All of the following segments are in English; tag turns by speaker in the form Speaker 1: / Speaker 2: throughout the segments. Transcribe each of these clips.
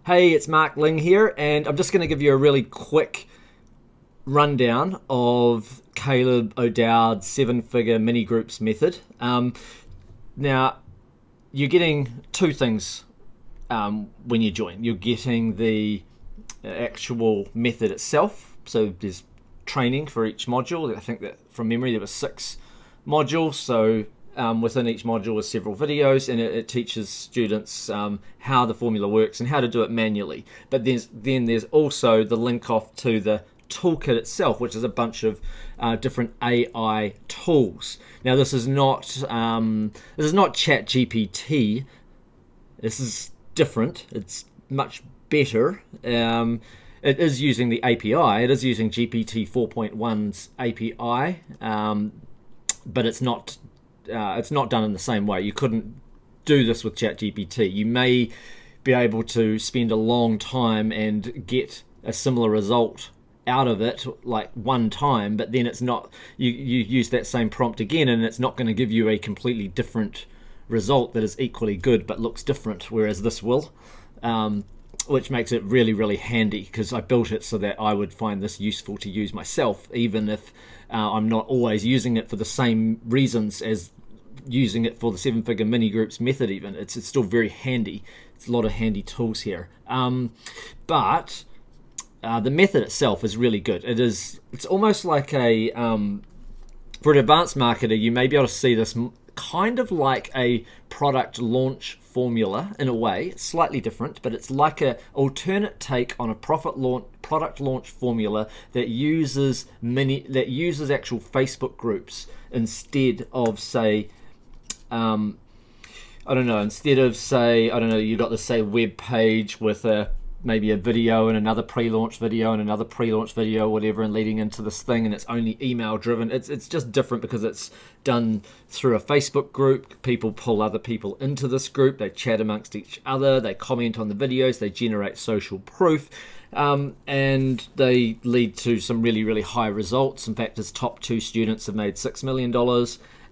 Speaker 1: Hey, it's Mark Ling here, and I'm just going to give you a really quick rundown of Caleb O'Dowd's seven-figure mini groups method. Now, you're getting two things when you join. You're getting the actual method itself, so there's training for each module. I think that from memory there were 6 modules, so within each module is several videos, and it teaches students how the formula works and how to do it manually. But then there's also the link off to the toolkit itself, which is a bunch of different AI tools. Now this is not ChatGPT. This is different. It's much better. It is using the API. It is using GPT 4.1's API, but it's not done in the same way. You couldn't do this with ChatGPT. You may be able to spend a long time and get a similar result out of it like one time, but then it's not, you use that same prompt again and it's not going to give you a completely different result that is equally good but looks different, whereas this will, which makes it really, really handy, because I built it so that I would find this useful to use myself, even if I'm not always using it for the same reasons as using it for the 7-figure mini groups method. Even it's still very handy. It's a lot of handy tools here, but the method itself is really good. It's almost like a for an advanced marketer, you may be able to see this kind of like a product launch formula in a way. It's slightly different, but it's like an alternate take on a product launch formula that uses actual Facebook groups instead of, say, you've got this, say, web page with maybe a video and another pre-launch video and another pre-launch video, whatever, and leading into this thing, and it's only email driven. It's just different because it's done through a Facebook group. People pull other people into this group, they chat amongst each other, they comment on the videos, they generate social proof, and they lead to some really, really high results. In fact, his top 2 students have made $6 million,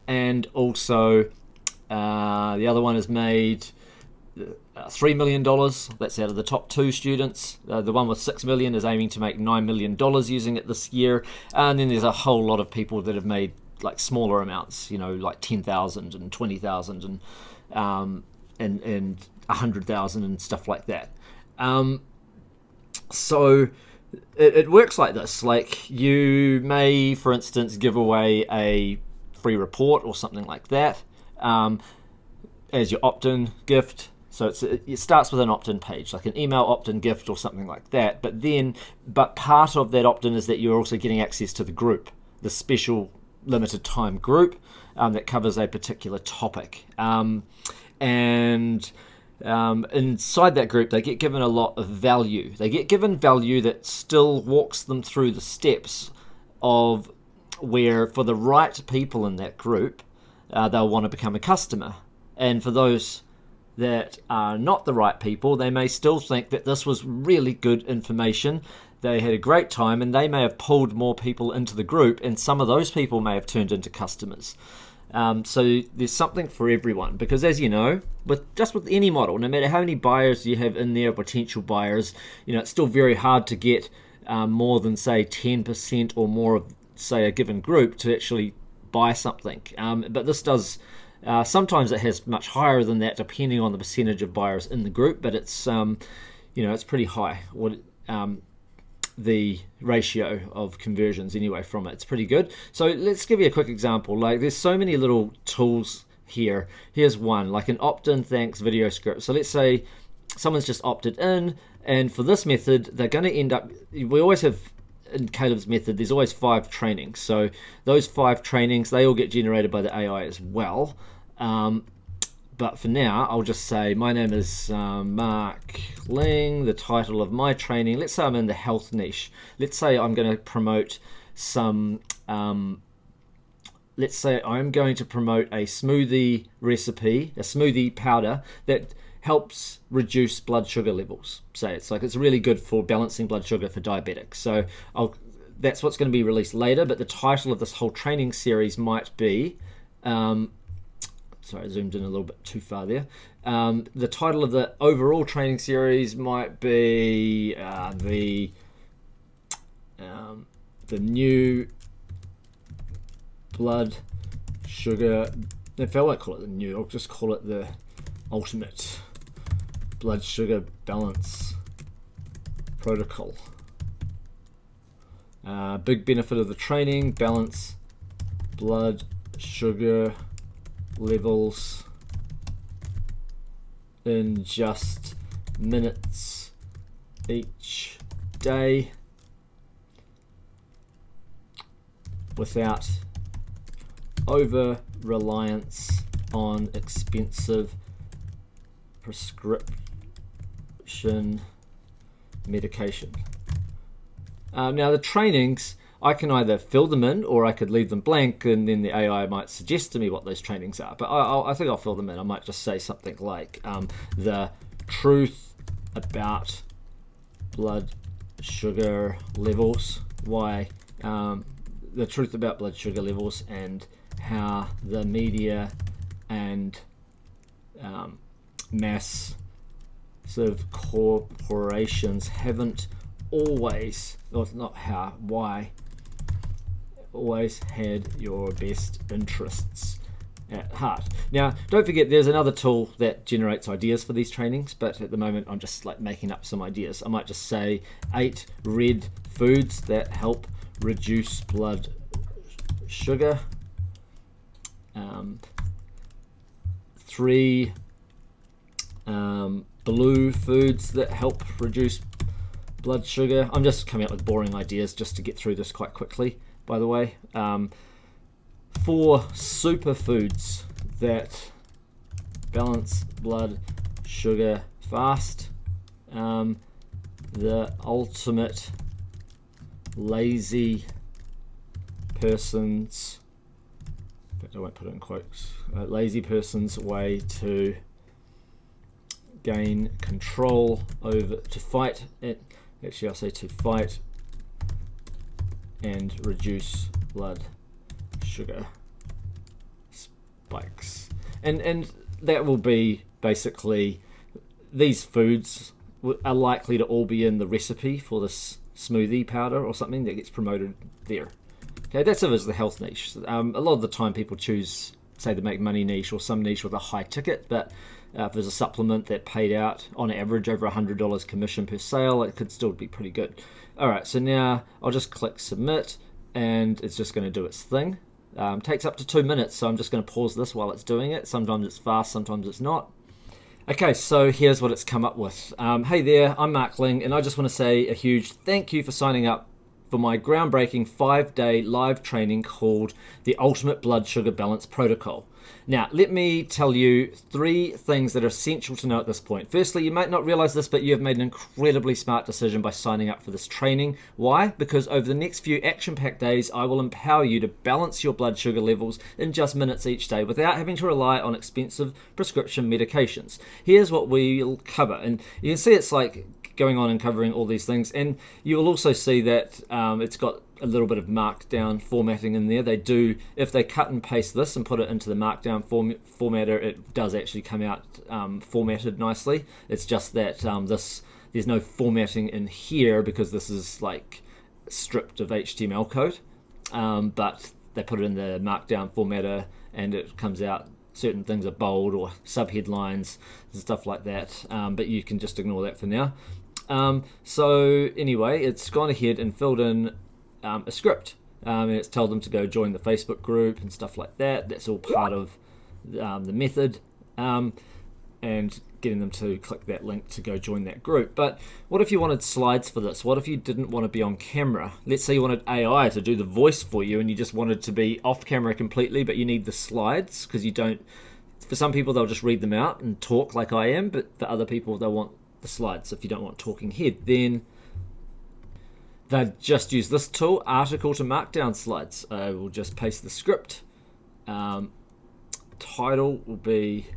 Speaker 1: and also the other one has made $3 million. That's out of the top 2 students. The one with $6 million is aiming to make $9 million using it this year. And then there's a whole lot of people that have made like smaller amounts, like 10,000 and 20,000 and 100,000 and stuff like that. So it works like this. Like, you may, for instance, give away a free report or something like that as your opt-in gift. So it starts with an opt-in page, like an email opt-in gift or something like that. But part of that opt-in is that you're also getting access to the group, the special limited time group that covers a particular topic. And inside that group, they get given a lot of value. They get given value that still walks them through the steps of where, for the right people in that group, they'll want to become a customer. And for those that are not the right people, they may still think that this was really good information. They had a great time, and they may have pulled more people into the group, and some of those people may have turned into customers. So there's something for everyone, because, as you know, with any model, no matter how many buyers you have in there, potential buyers, it's still very hard to get more than, say, 10% or more of, say, a given group to actually buy something. But this does. Sometimes it has much higher than that, depending on the percentage of buyers in the group. But it's it's pretty high. The ratio of conversions anyway from it, it's pretty good. So let's give you a quick example. Like, there's so many little tools here. Here's one, like an opt-in thanks video script. So let's say someone's just opted in, and for this method, they're going to end up. We always have. In Caleb's method, there's always 5 trainings. So those 5 trainings, they all get generated by the AI as well. But for now, I'll just say my name is Mark Ling. The title of my training, let's say I'm in the health niche. Let's say I'm going to promote some, let's say I'm going to promote a smoothie recipe, a smoothie powder that helps reduce blood sugar levels. So it's really good for balancing blood sugar for diabetics. So that's what's going to be released later, but the title of this whole training series might be, sorry, I zoomed in a little bit too far there. The title of the overall training series might be the new blood sugar. In fact, I won't call it the new. I'll just call it the ultimate blood sugar balance protocol. Big benefit of the training: balance blood sugar levels in just minutes each day without over reliance on expensive prescription medication. Now the trainings, I can either fill them in or I could leave them blank, and then the AI might suggest to me what those trainings are. But I think I'll fill them in. I might just say something like the truth about blood sugar levels, the truth about blood sugar levels, and how the media and massive corporations haven't always, or not how, why, always had your best interests at heart. Now, don't forget, there's another tool that generates ideas for these trainings, but at the moment I'm just like making up some ideas. I might just say 8 red foods that help reduce blood sugar, 3 blue foods that help reduce blood sugar. I'm just coming up with boring ideas just to get through this quite quickly, by the way. 4 superfoods that balance blood sugar fast. The ultimate lazy person's, in fact I won't put it in quotes, lazy person's way to gain control over, to fight it. Actually, I'll say to fight and reduce blood sugar spikes. And that will be basically, these foods are likely to all be in the recipe for this smoothie powder or something that gets promoted there. Okay, that's if it's the health niche. A lot of the time people choose, say, the make money niche or some niche with a high ticket, but if there's a supplement that paid out on average over $100 commission per sale, it could still be pretty good. Alright, so now I'll just click submit and it's just going to do its thing. Takes up to 2 minutes, so I'm just going to pause this while it's doing it. Sometimes it's fast, sometimes it's not. Okay, so here's what it's come up with. Hey there, I'm Mark Ling, and I just want to say a huge thank you for signing up for my groundbreaking 5-day live training called the Ultimate Blood Sugar Balance Protocol. Now, let me tell you 3 things that are essential to know at this point. Firstly, you might not realize this, but you have made an incredibly smart decision by signing up for this training. Why? Because over the next few action-packed days, I will empower you to balance your blood sugar levels in just minutes each day without having to rely on expensive prescription medications. Here's what we'll cover. And you can see it's like going on and covering all these things. And you will also see that it's got a little bit of markdown formatting in there. They do, if they cut and paste this and put it into the markdown formatter, it does actually come out formatted nicely. It's just that there's no formatting in here because this is like stripped of HTML code, but they put it in the markdown formatter and it comes out. Certain things are bold or subheadlines and stuff like that, but you can just ignore that for now. So anyway, it's gone ahead and filled in a script, and it's told them to go join the Facebook group and stuff like that. That's all part of the method, and getting them to click that link to go join that group. But what if you wanted slides for this? What if you didn't want to be on camera? Let's say you wanted AI to do the voice for you and you just wanted to be off camera completely, but you need the slides because you don't, for some people they'll just read them out and talk like I am, but for other people they'll want the slides. If you don't want talking head, then they just use this tool, article to markdown slides. I will just paste the script. Title will be,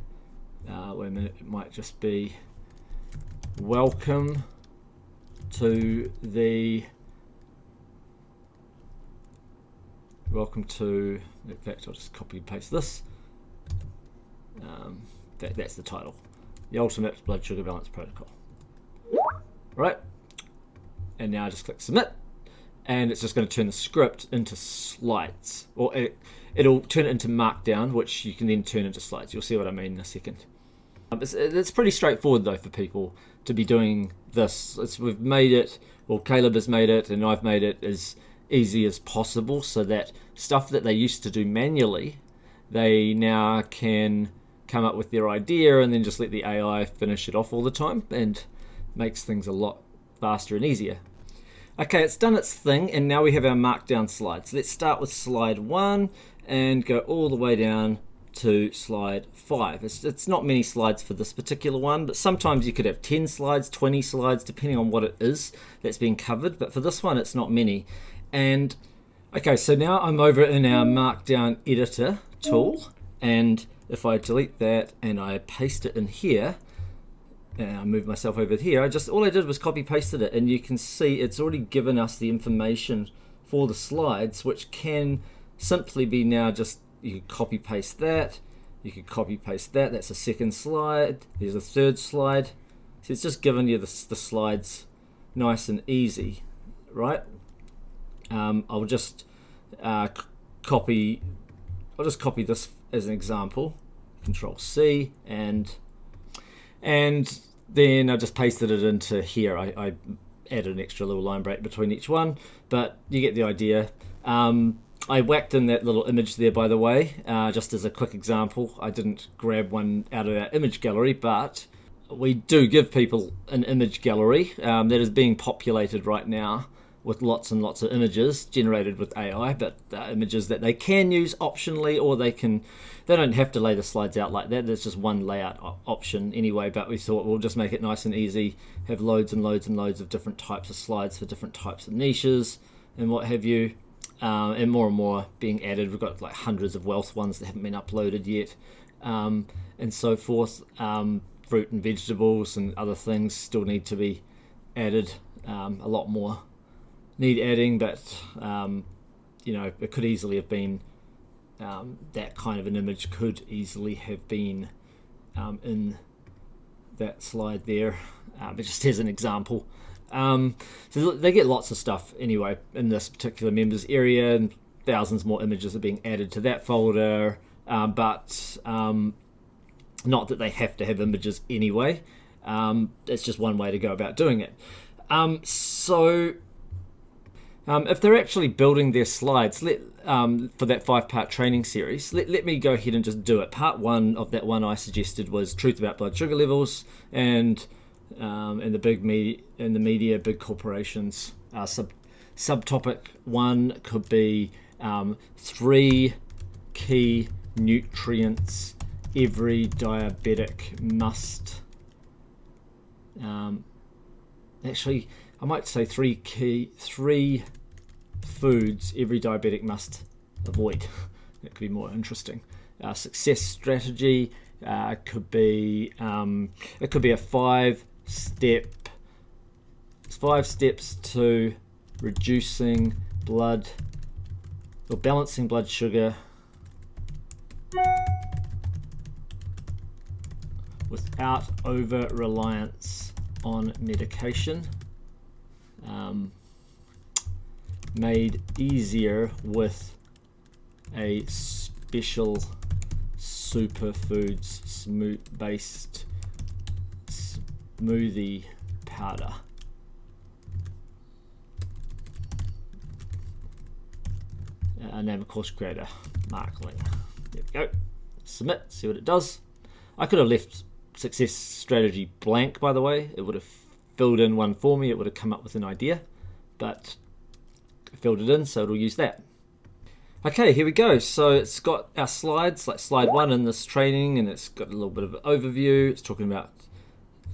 Speaker 1: wait a minute, it might just be welcome to, in fact I'll just copy and paste this. That's the title. the ultimate blood sugar balance protocol. Right, and now I just click submit, and it's just going to turn the script into slides, or it'll turn it into Markdown, which you can then turn into slides. You'll see what I mean in a second. It's pretty straightforward though for people to be doing this. We've made it, well, Caleb has made it, and I've made it as easy as possible, so that stuff that they used to do manually, they now can come up with their idea and then just let the AI finish it off all the time, and makes things a lot faster and easier. Okay, it's done its thing, and now we have our Markdown slides. Let's start with slide 1 and go all the way down to slide 5. It's not many slides for this particular one, but sometimes you could have 10 slides, 20 slides, depending on what it is that's being covered, but for this one it's not many. And okay, so now I'm over in our Markdown editor tool, and if I delete that and I paste it in here, and I move myself over here, all I did was copy pasted it, and you can see it's already given us the information for the slides, which can simply be now just, you could copy paste that, you could copy paste that, that's a second slide, there's a third slide. So it's just given you the slides nice and easy, right? I'll just copy this as an example, Control C, and then I just pasted it into here. I added an extra little line break between each one, but you get the idea. I whacked in that little image there, by the way, just as a quick example. I didn't grab one out of our image gallery, but we do give people an image gallery that is being populated right now with lots and lots of images generated with AI, but images that they can use optionally, or they don't have to lay the slides out like that. There's just one layout option anyway, but we thought we'll just make it nice and easy, have loads and loads and loads of different types of slides for different types of niches and what have you, and more being added. We've got like hundreds of wealth ones that haven't been uploaded yet, and so forth. Fruit and vegetables and other things still need to be added. A lot more need adding, but it could easily have been that kind of an image could easily have been in that slide there, but just as an example. So they get lots of stuff anyway in this particular members area, and thousands more images are being added to that folder, but not that they have to have images anyway. It's just one way to go about doing it. If they're actually building their slides for that 5-part training series, let me go ahead and just do it. Part 1 of that one I suggested was truth about blood sugar levels, and the media, big corporations. Subtopic 1 could be 3 key nutrients every diabetic must. Actually, I might say 3 foods every diabetic must avoid. That could be more interesting. Success strategy could be a 5 steps to reducing blood or balancing blood sugar without over reliance on medication, made easier with a special superfoods based smoothie powder. Name of course creator, Mark Ling. There we go. Submit, see what it does. I could have left success strategy blank, by the way. It would have filled in one for me. It would have come up with an idea, but I filled it in, so it'll use that. Okay, here we go. So it's got our slides, like slide 1 in this training, and it's got a little bit of an overview. It's talking about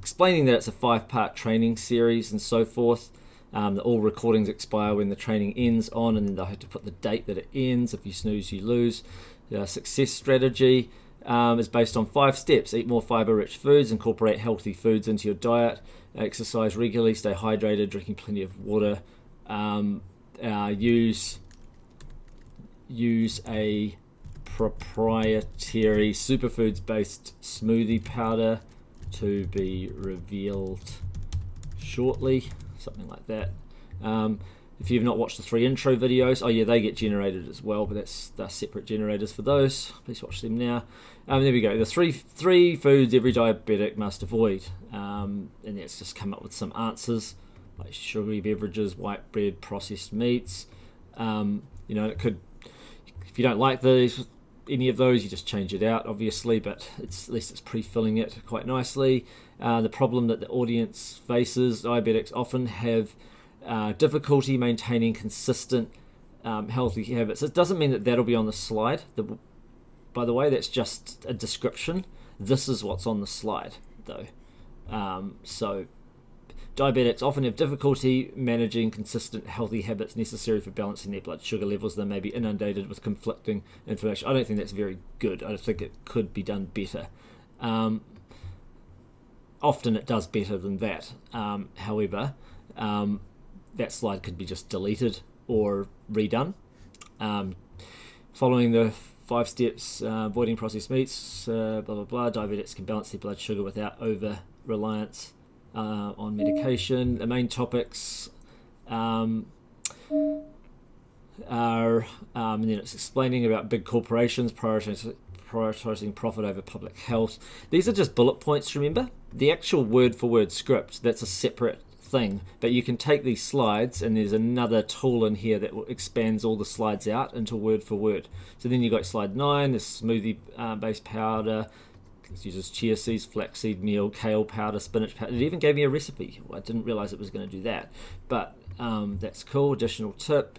Speaker 1: explaining that it's a 5-part training series and so forth. That all recordings expire when the training ends on, and then they'll have to put the date that it ends. If you snooze, you lose. The success strategy is based on 5 steps. Eat more fiber-rich foods, incorporate healthy foods into your diet, exercise regularly, stay hydrated, drinking plenty of water, use a proprietary superfoods-based smoothie powder, to be revealed shortly, something like that. If you've not watched the 3 intro videos, oh yeah, they get generated as well, but they're separate generators for those. Please watch them now. There we go. The three foods every diabetic must avoid, and let's just come up with some answers like sugary beverages, white bread, processed meats. It could, if you don't like any of those, you just change it out, obviously, but at least it's pre-filling it quite nicely. The problem that the audience faces: diabetics often have difficulty maintaining consistent healthy habits. It doesn't mean that that'll be on the slide. By the way, that's just a description. This is what's on the slide, though. So diabetics often have difficulty managing consistent healthy habits necessary for balancing their blood sugar levels. They may be inundated with conflicting information. I don't think that's very good. I think it could be done better. Often it does better than that. However, that slide could be just deleted or redone. Following the 5 steps, avoiding processed meats, blah blah blah, diabetics can balance their blood sugar without over-reliance on medication. The main topics are, and then it's explaining about big corporations prioritizing profit over public health. These are just bullet points, remember? The actual word-for-word script, that's a separate thing, but you can take these slides, and there's another tool in here that expands all the slides out into word for word. So then you got slide 9, this smoothie based powder. It uses chia seeds, flaxseed meal, kale powder, spinach powder. It even gave me a recipe. I didn't realize it was going to do that, but that's cool. Additional tip: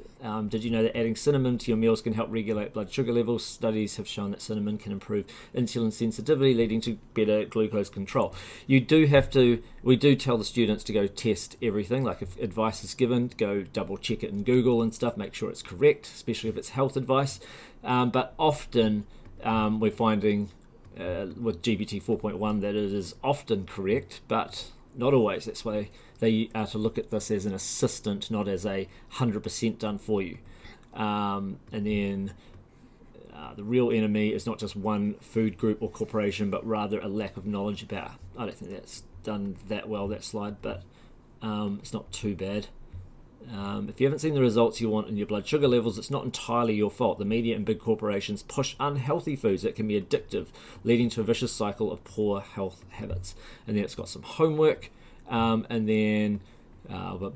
Speaker 1: did you know that adding cinnamon to your meals can help regulate blood sugar levels? Studies have shown that cinnamon can improve insulin sensitivity, leading to better glucose control. We do tell the students to go test everything. Like if advice is given, go double check it in Google and stuff, make sure it's correct, especially if it's health advice. But often we're finding with GPT 4.1 that it is often correct, but not always. That's why they are to look at this as an assistant, not as a 100% done for you. And then the real enemy is not just one food group or corporation, but rather a lack of knowledge about. I don't think that's done that well, that slide, but it's not too bad. If you haven't seen the results you want in your blood sugar levels, it's not entirely your fault. The media and big corporations push unhealthy foods that can be addictive, leading to a vicious cycle of poor health habits. And then it's got some homework, and then but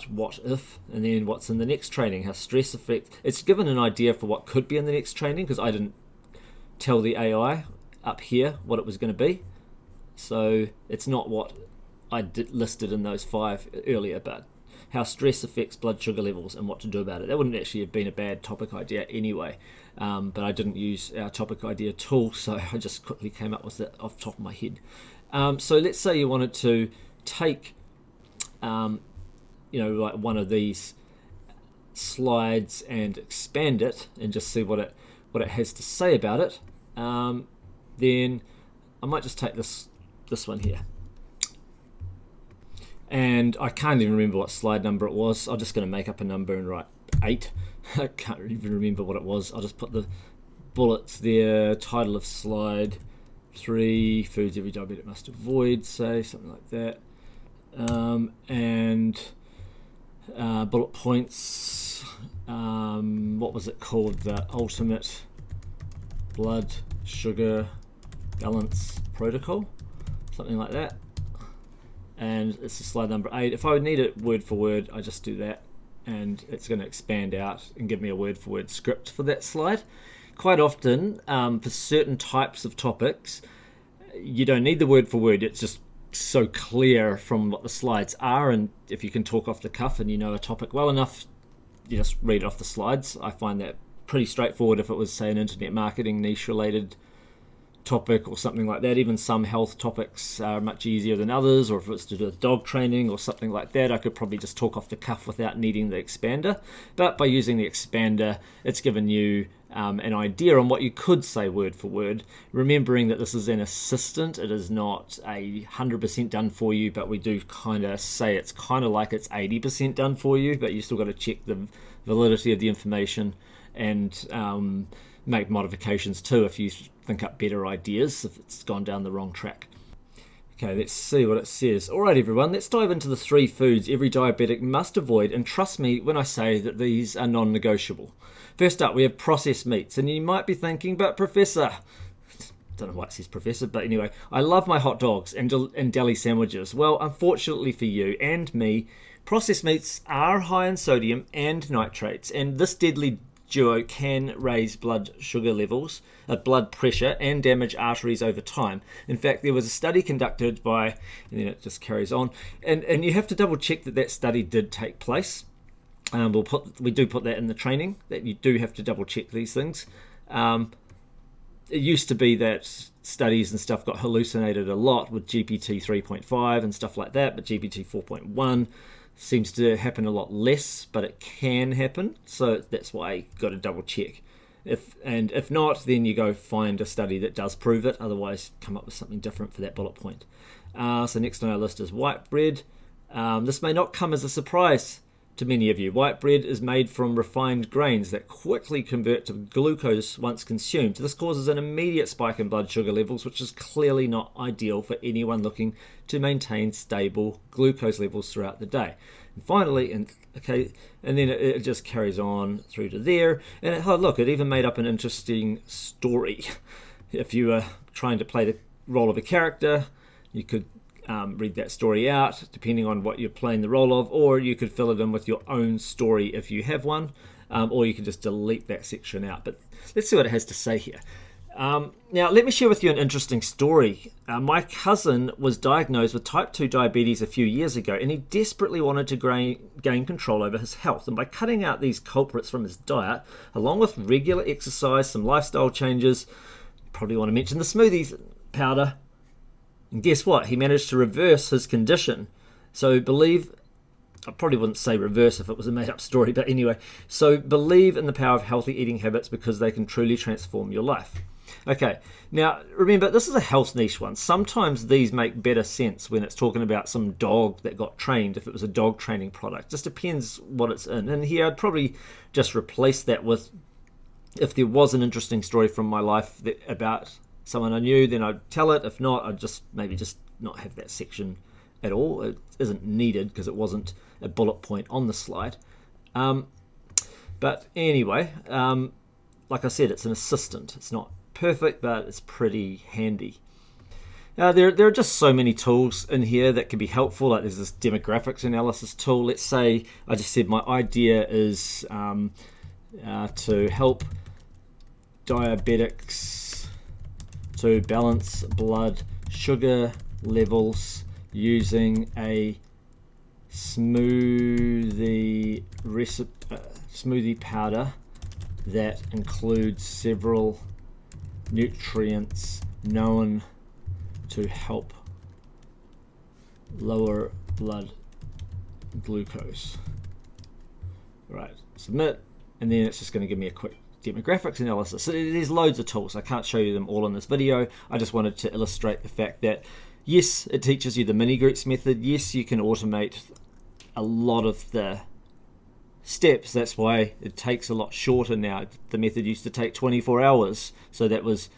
Speaker 1: what if, and then what's in the next training, how stress affects. It's given an idea for what could be in the next training, because I didn't tell the AI up here what it was going to be. So it's not what I listed in those 5 earlier, but how stress affects blood sugar levels and what to do about it. That wouldn't actually have been a bad topic idea anyway, but I didn't use our topic idea tool, so I just quickly came up with it off the top of my head. So let's say you wanted to take, like one of these slides and expand it and just see what it has to say about it. Then I might just take this one here. And I can't even remember what slide number it was. I'm just going to make up a number and write 8. I can't even remember what it was. I'll just put the bullets there. Title of slide 3, foods every diabetic must avoid, say, something like that. And bullet points. What was it called? The Ultimate Blood Sugar Balance Protocol. Something like that. And it's a slide number 8. If I would need it word for word, I just do that, and it's going to expand out and give me a word for word script for that slide. Quite often, for certain types of topics, you don't need the word for word. It's just so clear from what the slides are, and if you can talk off the cuff and you know a topic well enough, you just read it off the slides. I find that pretty straightforward if it was, say, an internet marketing niche related topic or something like that. Even some health topics are much easier than others, or if it's to do with dog training or something like that, I could probably just talk off the cuff without needing the expander. But by using the expander, it's given you an idea on what you could say word for word, remembering that this is an assistant. It is not 100% done for you, but we do kind of say it's kind of like it's 80% done for you, but you still got to check the validity of the information and make modifications too if you think up better ideas if it's gone down the wrong track. Okay, let's see what it says. Alright everyone, let's dive into the 3 foods every diabetic must avoid, and trust me when I say that these are non-negotiable. First up, we have processed meats, and you might be thinking, but Professor... don't know why it says Professor, but anyway, I love my hot dogs and deli sandwiches. Well, unfortunately for you and me, processed meats are high in sodium and nitrates, and this deadly duo can raise blood sugar levels, blood pressure, and damage arteries over time. In fact, there was a study conducted by, and then it just carries on, and you have to double check that that study did take place. We do put that in the training, that you do have to double check these things. It used to be that studies and stuff got hallucinated a lot with GPT 3.5 and stuff like that, but GPT 4.1 seems to happen a lot less, but it can happen, so that's why you got to double check. If not, then you go find a study that does prove it, otherwise come up with something different for that bullet point. So next on our list is white bread. This may not come as a surprise to many of you. White bread is made from refined grains that quickly convert to glucose once consumed. This causes an immediate spike in blood sugar levels, which is clearly not ideal for anyone looking to maintain stable glucose levels throughout the day. And finally, and then it just carries on through to there. And look, it even made up an interesting story. If you were trying to play the role of a character, you could read that story out depending on what you're playing the role of, or you could fill it in with your own story if you have one, or you can just delete that section out. But let's see what it has to say here. Now let me share with you an interesting story. My cousin was diagnosed with type 2 diabetes a few years ago, and he desperately wanted to gain control over his health, and by cutting out these culprits from his diet along with regular exercise, some lifestyle changes, probably want to mention the smoothies powder. And guess what? He managed to reverse his condition. So I probably wouldn't say reverse if it was a made-up story, but anyway. So believe in the power of healthy eating habits because they can truly transform your life. Okay, now remember, this is a health niche one. Sometimes these make better sense when it's talking about some dog that got trained, if it was a dog training product. Just depends what it's in. And here I'd probably just replace that with, if there was an interesting story from my life about someone I knew, then I'd tell it. If not, I'd just not have that section at all. It isn't needed because it wasn't a bullet point on the slide. But anyway, like I said, it's an assistant. It's not perfect, but it's pretty handy. Now, there are just so many tools in here that can be helpful. Like there's this demographics analysis tool. Let's say I just said my idea is to help diabetics to balance blood sugar levels using a smoothie powder that includes several nutrients known to help lower blood glucose. Right, submit, and then it's just going to give me a quick demographics analysis. So there's loads of tools. I can't show you them all in this video. I just wanted to illustrate the fact that yes, it teaches you the mini groups method. Yes, you can automate a lot of the steps. That's why it takes a lot shorter now. The method used to take 24 hours, so that was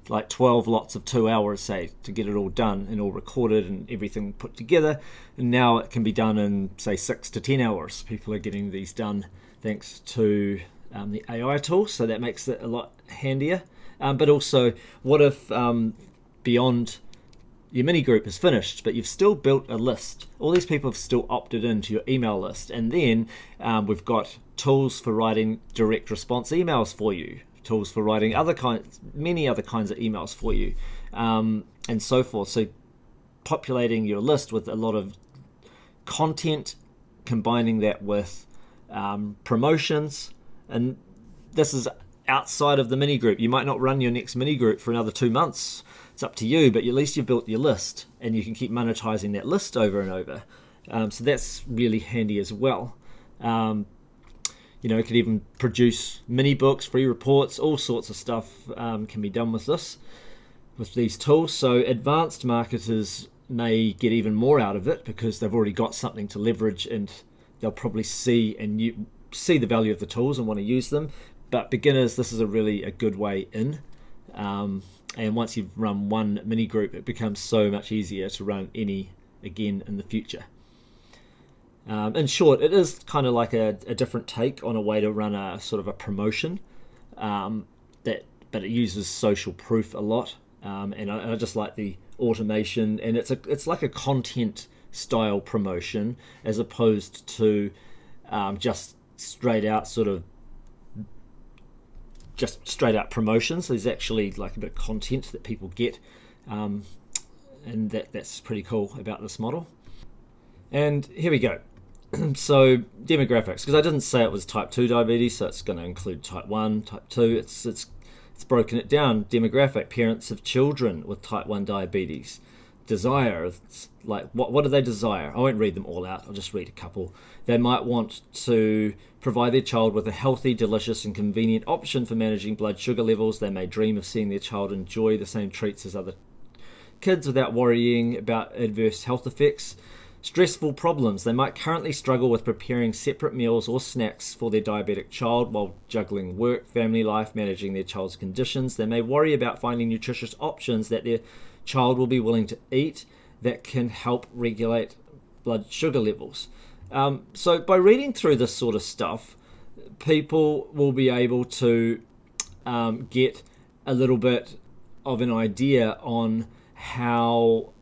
Speaker 1: like 12 lots of 2 hours, say, to get it all done and all recorded and everything put together. And now it can be done in, say, 6 to 10 hours. People are getting these done thanks to the AI tool, so that makes it a lot handier. But also, what if beyond your mini group is finished, but you've still built a list? All these people have still opted into your email list, and then we've got tools for writing direct response emails for you, tools for writing many other kinds of emails for you, and so forth. So populating your list with a lot of content, combining that with promotions. And this is outside of the mini group. You might not run your next mini group for another 2 months. It's up to you, but at least you've built your list and you can keep monetizing that list over and over. So that's really handy as well. You could even produce mini books, free reports, all sorts of stuff can be done with these tools. So advanced marketers may get even more out of it because they've already got something to leverage, and they'll probably see the value of the tools and want to use them. But beginners, this is a really good way in. And once you've run one mini group, it becomes so much easier to run any again in the future. In short, it is kind of like a different take on a way to run a sort of a promotion, but it uses social proof a lot, and I just like the automation, and it's like a content style promotion as opposed to just straight out promotions. There's actually like a bit of content that people get, and that's pretty cool about this model. And here we go. So demographics, because I didn't say it was type 2 diabetes, so it's going to include type 1, type 2. It's broken it down. Demographic: parents of children with type 1 diabetes. Desire, it's like what do they desire? I won't read them all out, I'll just read a couple. They might want to provide their child with a healthy, delicious and convenient option for managing blood sugar levels. They may dream of seeing their child enjoy the same treats as other kids without worrying about adverse health effects. Stressful problems: they might currently struggle with preparing separate meals or snacks for their diabetic child while juggling work, family life, managing their child's conditions. They may worry about finding nutritious options that their child will be willing to eat that can help regulate blood sugar levels. So by reading through this sort of stuff, people will be able to get a little bit of an idea on how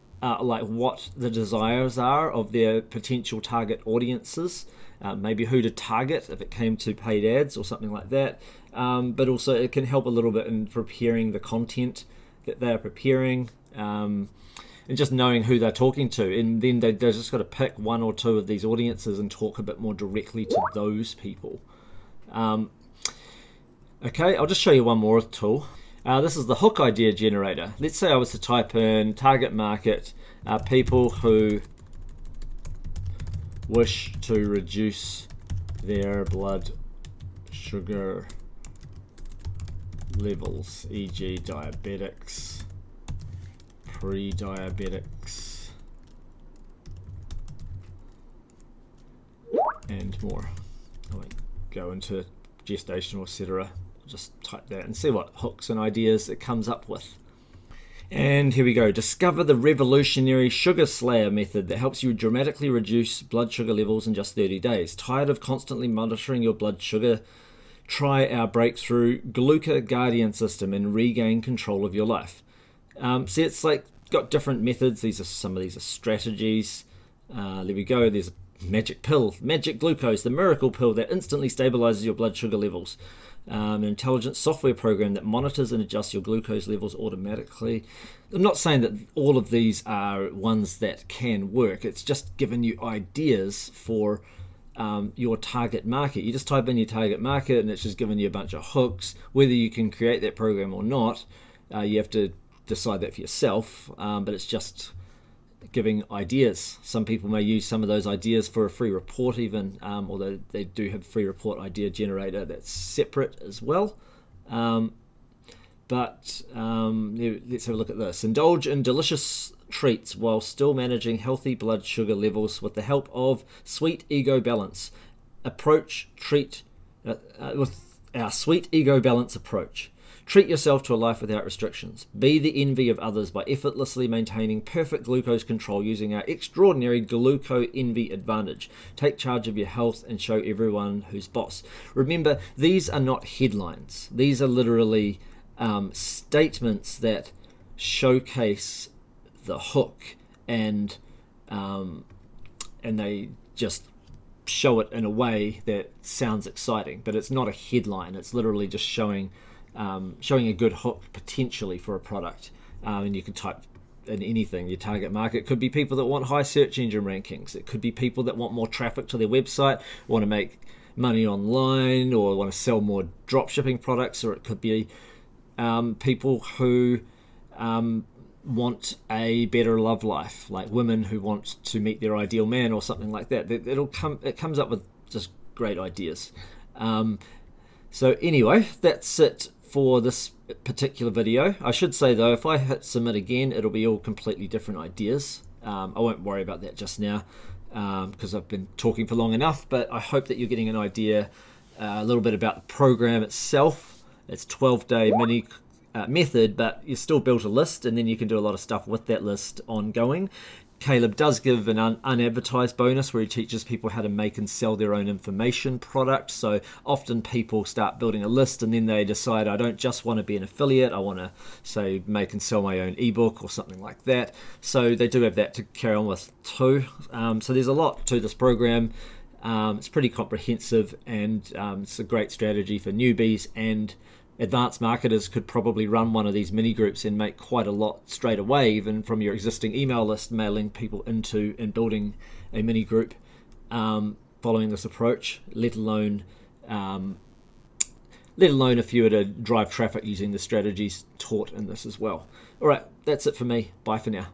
Speaker 1: like what the desires are of their potential target audiences, maybe who to target if it came to paid ads or something like that, but also it can help a little bit in preparing the content that they're preparing, and just knowing who they're talking to, and then they've just got to pick one or two of these audiences and talk a bit more directly to those people. Okay, I'll just show you one more tool. This is the hook idea generator. Let's say I was to type in target market, people who wish to reduce their blood sugar levels, e.g. diabetics, pre-diabetics, and more. I won't go into gestational, etc. Just type that and see what hooks and ideas it comes up with. And here we go. Discover the revolutionary Sugar Slayer method that helps you dramatically reduce blood sugar levels in just 30 days. Tired of constantly monitoring your blood sugar? Try our breakthrough Glucaguardian system and regain control of your life. See, it's like got different methods. Some of these are strategies. There we go. There's a magic pill, magic glucose, the miracle pill that instantly stabilizes your blood sugar levels. An intelligent software program that monitors and adjusts your glucose levels automatically. I'm not saying that all of these are ones that can work. It's just giving you ideas for your target market. You just type in your target market and it's just giving you a bunch of hooks. Whether you can create that program or not, you have to decide that for yourself, but it's just giving ideas. Some people may use some of those ideas for a free report even, although they do have a free report idea generator that's separate as well. Let's have a look at this. Indulge in delicious treats while still managing healthy blood sugar levels with the help of Sweet Ego Balance. With our Sweet Ego Balance approach. Treat yourself to a life without restrictions. Be the envy of others by effortlessly maintaining perfect glucose control using our extraordinary Gluco Envy advantage. Take charge of your health and show everyone who's boss. Remember, these are not headlines. These are literally statements that showcase the hook, and they just show it in a way that sounds exciting, but it's not a headline. It's literally just showing a good hook potentially for a product, and you can type in anything. Your target market could be people that want high search engine rankings. It could be people that want more traffic to their website, want to make money online, or want to sell more drop shipping products, or it could be people who want a better love life, like women who want to meet their ideal man or something like that. It comes up with just great ideas. So anyway, that's it for this particular video. I should say though, if I hit submit again, it'll be all completely different ideas. I won't worry about that just now because I've been talking for long enough, but I hope that you're getting an idea a little bit about the program itself. It's 12-day mini method, but you still built a list, and then you can do a lot of stuff with that list ongoing. Caleb does give an unadvertised bonus where he teaches people how to make and sell their own information product. So often people start building a list and then they decide, I don't just want to be an affiliate, I want to, say, make and sell my own ebook or something like that. So they do have that to carry on with too. So there's a lot to this program. It's pretty comprehensive, and it's a great strategy for newbies, and advanced marketers could probably run one of these mini groups and make quite a lot straight away, even from your existing email list, mailing people into and building a mini group following this approach, let alone if you were to drive traffic using the strategies taught in this as well. All right, that's it for me. Bye for now.